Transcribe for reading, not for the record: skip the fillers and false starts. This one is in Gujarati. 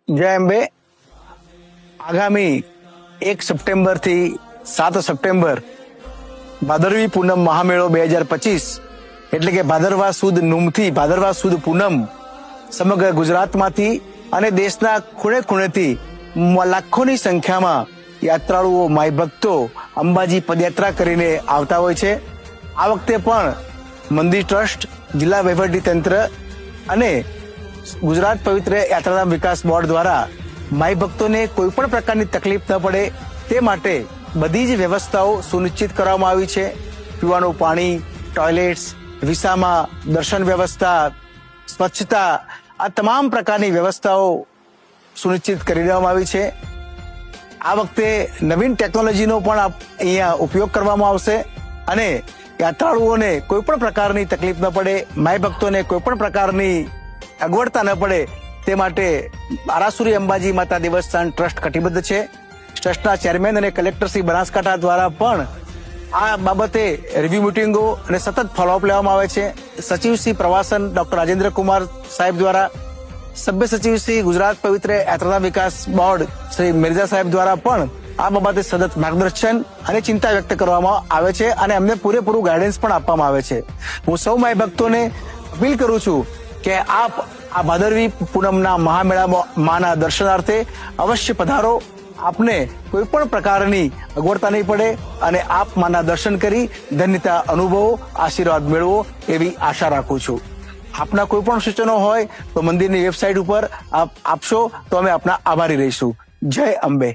જય અંબે. આગામી 1 સપ્ટેમ્બર થી 7 સપ્ટેમ્બર ભાદરવી પૂનમ મહામેળો 2025 એટલે કે ભાદરવા સુદ નૂમથી ભાદરવા સુદ પૂનમ સમગ્ર ગુજરાતમાંથી અને દેશના ખૂણે ખૂણેથી લાખોની સંખ્યામાં યાત્રાળુઓ માઈ ભક્તો અંબાજી પદયાત્રા કરીને આવતા હોય છે. આ વખતે પણ મંદિર ટ્રસ્ટ, જિલ્લા વહીવટી તંત્ર અને ગુજરાત પવિત્ર યાત્રાધામ વિકાસ બોર્ડ દ્વારા માઈ ભક્તોને કોઈ પણ પ્રકારની તકલીફ ન પડે તે માટે બધી જ વ્યવસ્થાઓ સુનિશ્ચિત કરવામાં આવી છે. પીવાનું પાણી, ટોયલેટ્સ, વિસામા, દર્શન વ્યવસ્થા, સ્વચ્છતા, આ તમામ પ્રકારની વ્યવસ્થાઓ સુનિશ્ચિત કરી દેવામાં આવી છે. આ વખતે નવીન ટેકનોલોજીનો પણ અહીંયા ઉપયોગ કરવામાં આવશે અને યાત્રાળુઓને કોઈ પણ પ્રકારની તકલીફ ન પડે, માઈ ભક્તોને કોઈ પણ પ્રકારની અગવડતા ન પડે તે માટે આરાસુરી અંબાજી માતા દેવસ્થાન ટ્રસ્ટ કટિબદ્ધ છે. ટ્રસ્ટના ચેરમેન અને કલેક્ટર શ્રી બનાસકાંઠા દ્વારા પણ આ બાબતે રિવ્યુ મિટિંગો અને સતત ફોલોઅપ લેવામાં આવે છે. સચિવ શ્રી પ્રવાસન ડોક્ટર રાજેન્દ્ર કુમાર સાહેબ દ્વારા, સભ્ય સચિવ શ્રી ગુજરાત પવિત્ર યાત્રાધામ વિકાસ બોર્ડ શ્રી મિર્ઝા સાહેબ દ્વારા પણ આ બાબતે સતત માર્ગદર્શન અને ચિંતા વ્યક્ત કરવામાં આવે છે અને અમને પૂરેપૂરું ગાઈડન્સ પણ આપવામાં આવે છે. હું સૌ માઈ ભક્તોને અપીલ કરું છું કે આપ આ ભાદરવી પૂનમના મહામેળામાં માના દર્શનાર્થે અવશ્ય પધારો. આપને કોઈ પણ પ્રકારની અગવડતા નહીં પડે અને આપ માના દર્શન કરી ધન્યતા અનુભવો, આશીર્વાદ મેળવો એવી આશા રાખું છું. આપના કોઈ પણ સૂચનો હોય તો મંદિરની વેબસાઇટ ઉપર આપ આપશો તો અમે આપના આભારી રહીશું. જય અંબે.